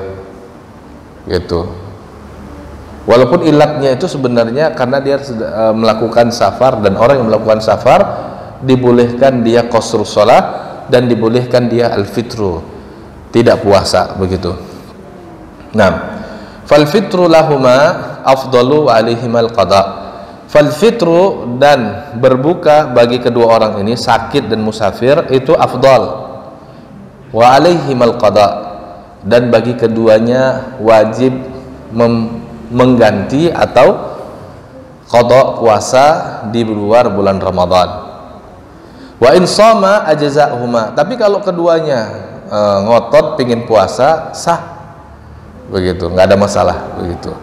gitu. Walaupun ilatnya itu sebenarnya karena dia melakukan safar, dan orang yang melakukan safar dibolehkan dia qasrus shalah dan dibolehkan dia al-fitru, tidak puasa begitu. Nah, fal fitru lahuma afdalu wa alaihimal qada. Fal fitru, dan berbuka bagi kedua orang ini, sakit dan musafir, itu afdal, wa alaihimal qada, dan bagi keduanya wajib mengganti atau qada puasa di luar bulan Ramadan. Wa in shama ajza'huma, tapi kalau keduanya ngotot pingin puasa, sah begitu, nggak ada masalah begitu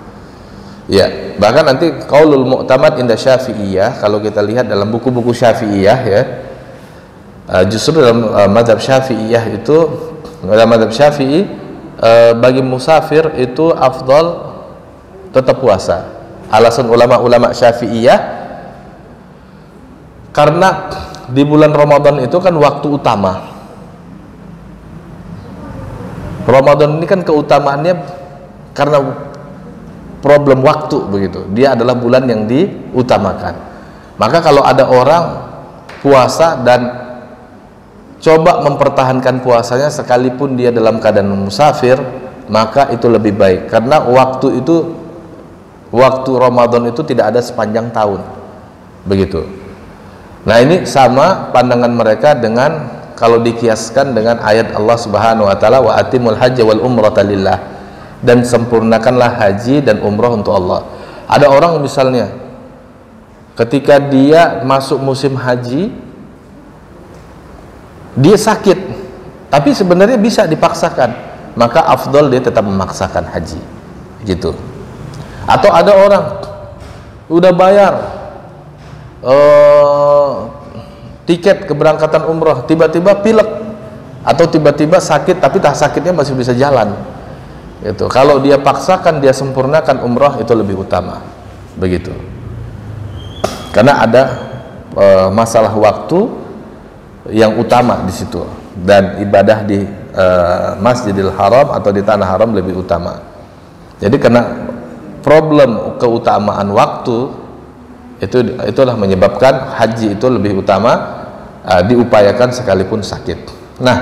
ya. Bahkan nanti qaulul mu'tamad inda Syafi'iyah, kalau kita lihat dalam buku-buku Syafi'iyah ya, justru dalam mazhab Syafi'iyah itu, dalam mazhab Syafi'i bagi musafir itu afdal tetap puasa. Alasan ulama-ulama Syafi'iyah karena di bulan Ramadan itu kan waktu utama. Ramadan ini kan keutamaannya karena problem waktu begitu, dia adalah bulan yang diutamakan. Maka kalau ada orang puasa dan coba mempertahankan puasanya sekalipun dia dalam keadaan musafir, maka itu lebih baik, karena waktu itu, waktu Ramadan itu tidak ada sepanjang tahun begitu. Nah, ini sama pandangan mereka dengan kalau dikiaskan dengan ayat Allah Subhanahu wa taala, wa atimul hajja wal umrata lillah, dan sempurnakanlah haji dan umrah untuk Allah. Ada orang misalnya ketika dia masuk musim haji, dia sakit, tapi sebenarnya bisa dipaksakan, maka afdol dia tetap memaksakan haji gitu. Atau ada orang udah bayar tiket keberangkatan umrah, tiba-tiba pilek atau tiba-tiba sakit, tapi sakitnya masih bisa jalan itu. Kalau dia paksakan, dia sempurnakan umrah, itu lebih utama begitu, karena ada masalah waktu yang utama di situ, dan ibadah di Masjidil Haram atau di Tanah Haram lebih utama. Jadi karena problem keutamaan waktu itulah menyebabkan haji itu lebih utama diupayakan sekalipun sakit. Nah,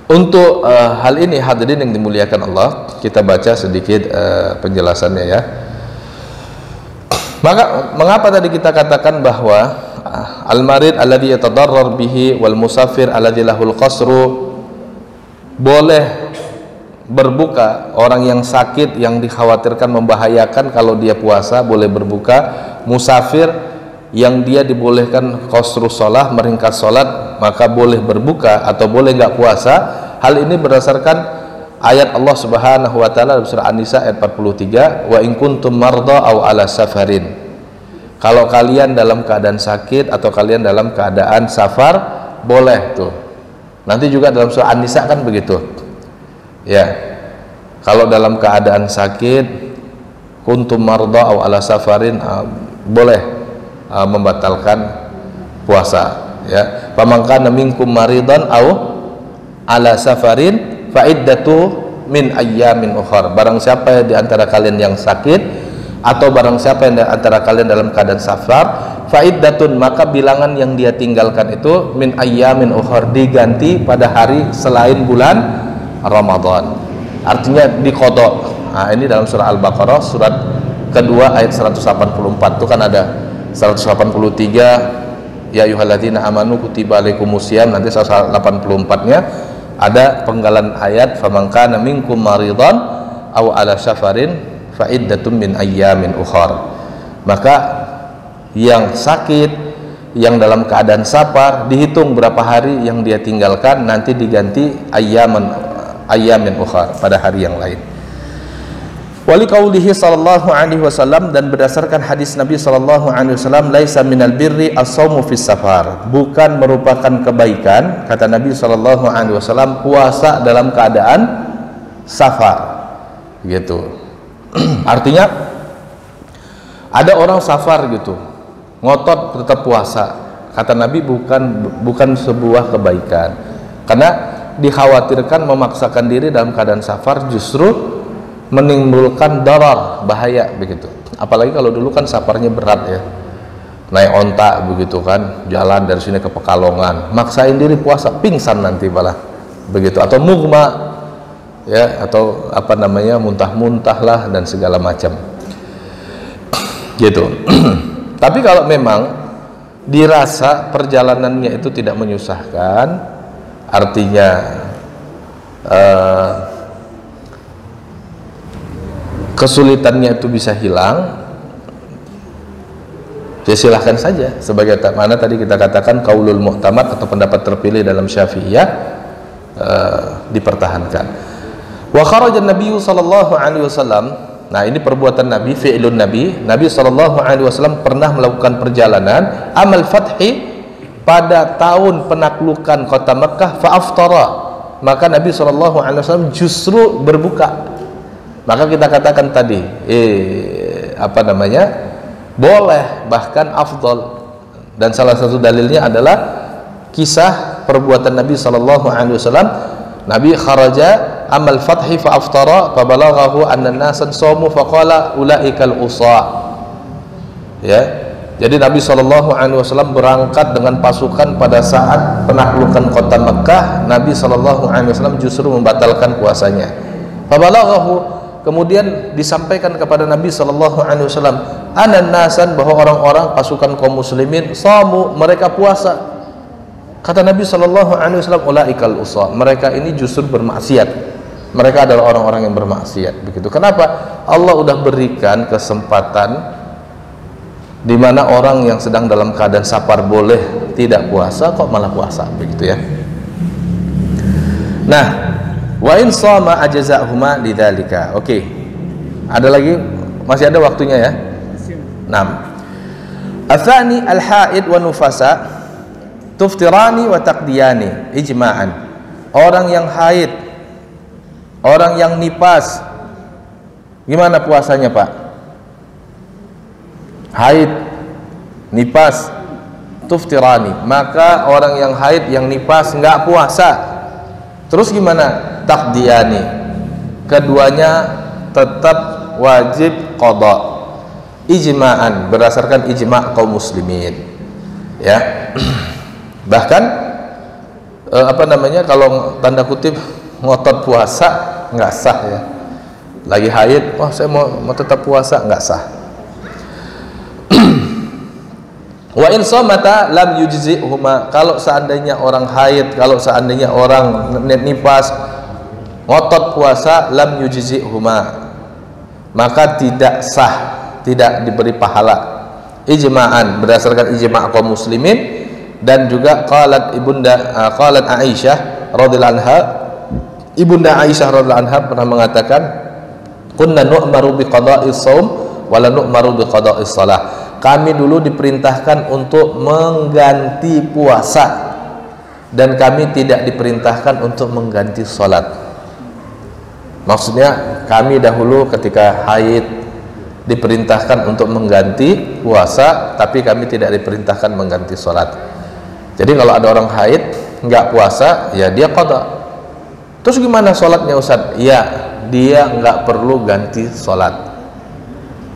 untuk hal ini hadirin yang dimuliakan Allah, kita baca sedikit penjelasannya ya. Maka mengapa tadi kita katakan bahwa al-marid alladhi yatadarrar bihi wal musafir alladhi lahul qasru, boleh berbuka orang yang sakit yang dikhawatirkan membahayakan kalau dia puasa boleh berbuka, musafir yang dia dibolehkan qasru shalah, meringkas salat, maka boleh berbuka atau boleh nggak puasa. Hal ini berdasarkan ayat Allah Subhanahu wa taala dalam surah An-Nisa ayat 43, wa in kuntum marda aw ala safarin, kalau kalian dalam keadaan sakit atau kalian dalam keadaan safar, boleh tuh. Nanti juga dalam surah An-Nisa kan begitu ya, kalau dalam keadaan sakit, kuntum marda aw ala safarin, boleh membatalkan puasa ya. Pamangkana minkum maridan aw ala safarin fa iddatu min ayyamin ukhar, barang siapa di antara kalian yang sakit atau barang siapa yang di antara kalian dalam keadaan safar, fa iddatun, maka bilangan yang dia tinggalkan itu min ayyamin ukhar, diganti pada hari selain bulan Ramadan, artinya diqadha. Nah, ini dalam surah Al-Baqarah surat kedua ayat 184 itu kan ada 183 ya ayyuhalladzina amanu kutiba alaikumusiyam, nanti 184-nya ada penggalan ayat faman kana minkum maridan aw ala safarin fa iddatun min ayyamin ukhar, maka yang sakit, yang dalam keadaan safar, dihitung berapa hari yang dia tinggalkan, nanti diganti ayyamin ukhar, pada hari yang lain. Wali qaulihi sallallahu alaihi wasallam, dan berdasarkan hadis Nabi sallallahu alaihi wasallam, laisa minal birri as-shaumu fis safar, bukan merupakan kebaikan, kata Nabi sallallahu alaihi wasallam, puasa dalam keadaan safar gitu. Artinya ada orang safar gitu, ngotot tetap puasa kata Nabi bukan sebuah kebaikan, karena dikhawatirkan memaksakan diri dalam keadaan safar justru menimbulkan darar, bahaya begitu. Apalagi kalau dulu kan safarnya berat ya, naik onta begitu kan, jalan dari sini ke Pekalongan, maksain diri puasa, pingsan nanti malah begitu, atau mugma ya, atau apa namanya, muntah-muntah lah dan segala macam gitu. Tapi kalau memang dirasa perjalanannya itu tidak menyusahkan, artinya kesulitannya itu bisa hilang, ya silahkan saja. Sebagai mana tadi kita katakan qaulul mu'tamad atau pendapat terpilih dalam Syafi'iyah dipertahankan. Wa kharaja Nabi sallallahu alaihi wasallam. Nah, ini perbuatan Nabi, fi'lun Nabi sallallahu alaihi wasallam pernah melakukan perjalanan amal fathi pada tahun penaklukan kota Mekah, fa aftara, maka Nabi sallallahu alaihi wasallam justru berbuka. Maka kita katakan tadi apa namanya, boleh, bahkan afdal. Dan salah satu dalilnya adalah kisah perbuatan Nabi sallallahu alaihi wasallam. Nabi kharaja amal fathi fa aftara fa balaghahu anna an-nasan shamu fa qala ulaikal usa. Ya. Jadi Nabi sallallahu alaihi wasallam berangkat dengan pasukan pada saat penaklukan kota Mekah. Nabi sallallahu alaihi wasallam justru membatalkan puasanya. Fa balaghahu, kemudian disampaikan kepada Nabi sallallahu alaihi wasallam anna an-nasan, bahwa orang-orang pasukan kaum muslimin shamu, mereka puasa. Kata Nabi sallallahu alaihi wasallam ulaikal usa, mereka ini justru bermaksiat, mereka adalah orang-orang yang bermaksiat begitu. Kenapa? Allah udah berikan kesempatan di mana orang yang sedang dalam keadaan safar boleh tidak puasa, kok malah puasa begitu ya. Nah, wa in shama ajza'huma lidzalika. Oke. Ada lagi? Masih ada waktunya ya? 6. Atsani al-haid wa nufasa tuftirani wa taqdiyani ijma'an. Orang yang haid, orang yang nipas, gimana puasanya Pak? Haid, nipas, tuftirani, maka orang yang haid, yang nipas nggak puasa. Terus gimana? Taqdiyani, keduanya tetap wajib qada, ijma'an, berdasarkan ijma' kaum muslimin ya. Bahkan apa namanya, kalau tanda kutip ngotot puasa nggak sah ya. Lagi haid, oh saya mau tetap puasa, nggak sah. Wa in somata lam yujzi'huma, kalau seandainya orang haid, kalau seandainya orang nipas ngotot puasa, lam yujzi'huma, maka tidak sah, tidak diberi pahala, ijma'an, berdasarkan ijma' kaum muslimin. Dan juga qalat Aisyah radhiyallahu anha, ibunda Aisyah radhiyallahu anha pernah mengatakan, kunna nu'maru biqada'is shaum wa la nu'maru biqada'is shalah, kami dulu diperintahkan untuk mengganti puasa dan kami tidak diperintahkan untuk mengganti salat. Maksudnya kami dahulu ketika haid diperintahkan untuk mengganti puasa, tapi kami tidak diperintahkan mengganti salat. Jadi kalau ada orang haid nggak puasa, ya dia qada. Terus gimana sholatnya Ustaz? Ya, dia nggak perlu ganti sholat.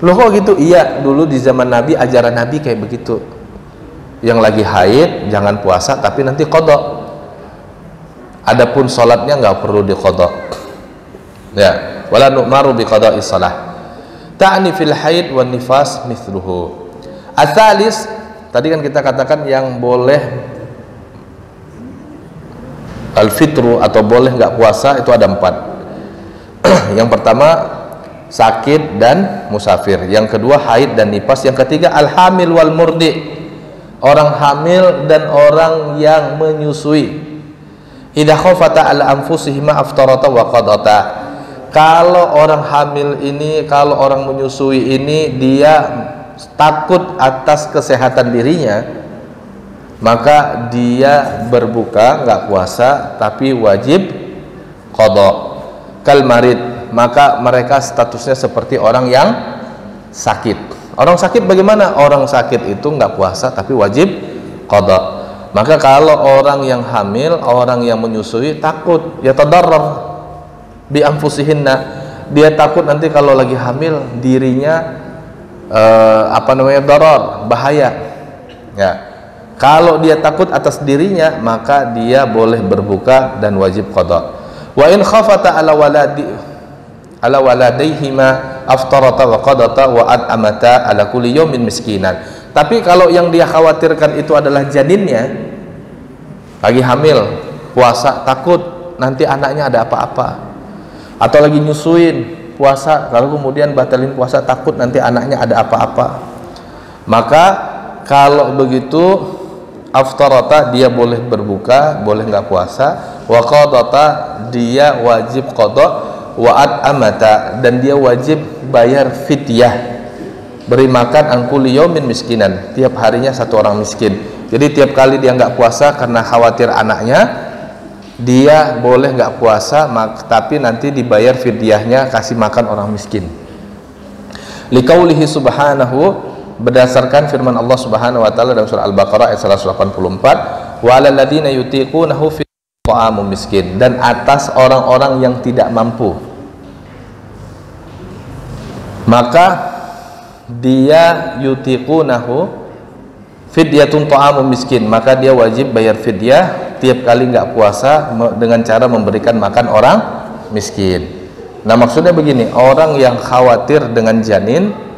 Loh kok gitu? Iya, dulu di zaman Nabi, ajaran Nabi kayak begitu. Yang lagi haid jangan puasa, tapi nanti qada. Adapun sholatnya nggak perlu di qada. Ya, wala nu'maru bi qada'is shalah. Ta'ni fil haid wan nifas mithluhu. Atsalis, tadi kan kita katakan yang boleh al-fitru atau boleh nggak puasa itu ada 4. Yang pertama sakit dan musafir, yang kedua haid dan nifas, yang ketiga al-hamil wal murdi, orang hamil dan orang yang menyusui. Idza khafata ala anfusihima aftarata wa qadata, kalau orang hamil ini, kalau orang menyusui ini dia takut atas kesehatan dirinya, maka dia berbuka, nggak puasa, tapi wajib qada. Kal marid, maka mereka statusnya seperti orang yang sakit. Orang sakit bagaimana? Orang sakit itu nggak puasa tapi wajib qada. Maka kalau orang yang hamil, orang yang menyusui takut ya tadarrar bi anfusihinna, dia takut nanti kalau lagi hamil dirinya darar, bahaya ya. Kalau dia takut atas dirinya, maka dia boleh berbuka dan wajib qada. Wa in khafata ala waladayhima aftarata wa qadata wa at'amata ala kulli yawmin miskinan. Tapi kalau yang dia khawatirkan itu adalah janinnya, lagi hamil, puasa, takut nanti anaknya ada apa-apa, atau lagi nyusuin, puasa, kalau kemudian batalin puasa takut nanti anaknya ada apa-apa, maka kalau begitu aftarata dia boleh berbuka, boleh nggak puasa, wa qadata dia wajib qada, wa at'amata dan dia wajib bayar fidyah, beri makan angkuli yaumin miskinan, tiap harinya satu orang miskin. Jadi tiap kali dia nggak puasa karena khawatir anaknya, dia boleh nggak puasa, tapi nanti dibayar fidyahnya, kasih makan orang miskin. Liqaulihi subhanahu, berdasarkan firman Allah Subhanahu wa taala dalam surah Al-Baqarah ayat 184, wa 'alal ladzina yutiqunahu fi ta'amun miskin, dan atas orang-orang yang tidak mampu, maka dia yutiqunahu fidyatun ta'amun miskin, maka dia wajib bayar fidyah tiap kali nggak puasa dengan cara memberikan makan orang miskin. Nah, maksudnya begini, orang yang khawatir dengan janin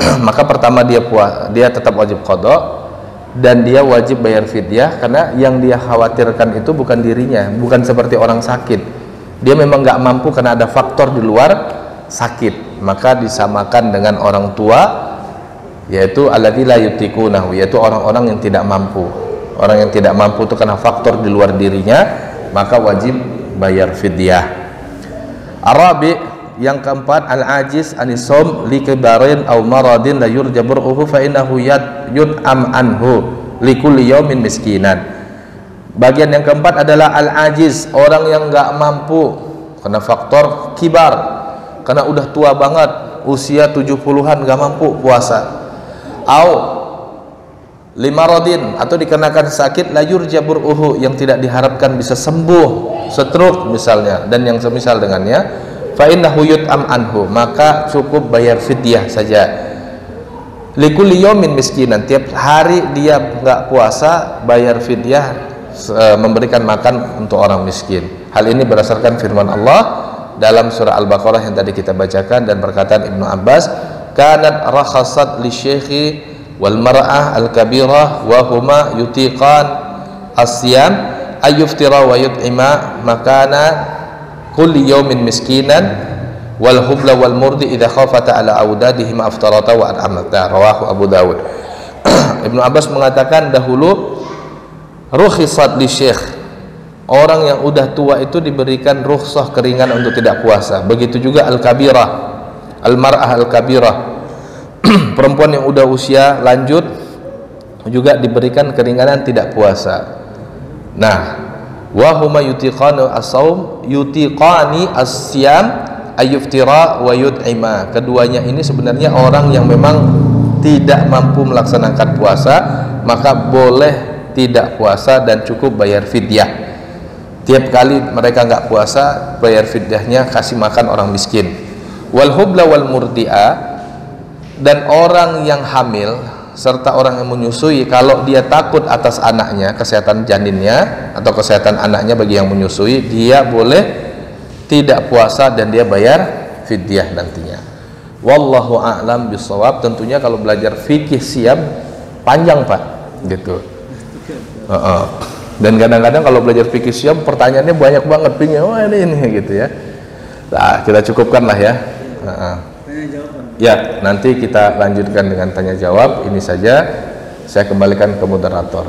maka pertama dia tetap wajib qada dan dia wajib bayar fidyah, karena yang dia khawatirkan itu bukan dirinya, bukan seperti orang sakit. Dia memang nggak mampu karena ada faktor di luar sakit, maka disamakan dengan orang tua, yaitu alladzina yutiqunahu, yaitu orang-orang yang tidak mampu. Orang yang tidak mampu itu karena faktor di luar dirinya, maka wajib bayar fidyah. Arabi, yang keempat, al-ajiz anisom li kibarin aw maradin la yurja bur'uhu fa innahu yud'am anhu li kulli yawmin miskinan. Bagian yang keempat adalah al-ajiz, orang yang enggak mampu karena faktor kibar, karena udah tua banget, usia 70-an enggak mampu puasa. Aw limaradin, atau dikarenakan sakit la yurja bur'uhu, yang tidak diharapkan bisa sembuh, stroke misalnya dan yang semisal dengannya, fa innahu yut'am anhu, maka cukup bayar fidyah saja. Likulli yaumin miskinan, tiap hari dia nggak puasa bayar fidyah, memberikan makan untuk orang miskin. Hal ini berdasarkan firman Allah dalam surah Al-Baqarah yang tadi kita bacakan, dan perkataan Ibnu Abbas, kanat rakhasat li syekhi wal mar'ah al-kabirah wa huma yutiqan asyam ayyuftira wa yut'ima makana kulli yaumin miskinan wal hubla wal murdi idza khafata ala audadihim aftarata wa amata, rawahu Abu Dawud. Ibnu Abbas mengatakan dahulu rukhisat li syekh, orang yang udah tua itu diberikan rukhsah, keringan untuk tidak puasa. Begitu juga al-kabirah, al-mar'ah al-kabirah, perempuan yang udah usia lanjut juga diberikan keringanan tidak puasa. Nah, wa huma yutiqani as-saum yutiqani as-siyam ayyuftira wa yut'ima, keduanya ini sebenarnya orang yang memang tidak mampu melaksanakan puasa, maka boleh tidak puasa dan cukup bayar fidyah. Tiap kali mereka nggak puasa, bayar fidyahnya, kasih makan orang miskin. Wal hubla wal murdi'a, dan orang yang hamil serta orang yang menyusui, kalau dia takut atas anaknya, kesehatan janinnya atau kesehatan anaknya bagi yang menyusui, dia boleh tidak puasa dan dia bayar fidyah nantinya. Wallahu a'lam bishawab. Tentunya kalau belajar fikih siam panjang Pak, gitu. Dan kadang-kadang kalau belajar fikih siam pertanyaannya banyak banget, pingin ini gitu ya. Nah, kita cukupkan lah ya. Ya, nanti kita lanjutkan dengan tanya jawab. Ini saja, saya kembalikan ke moderator.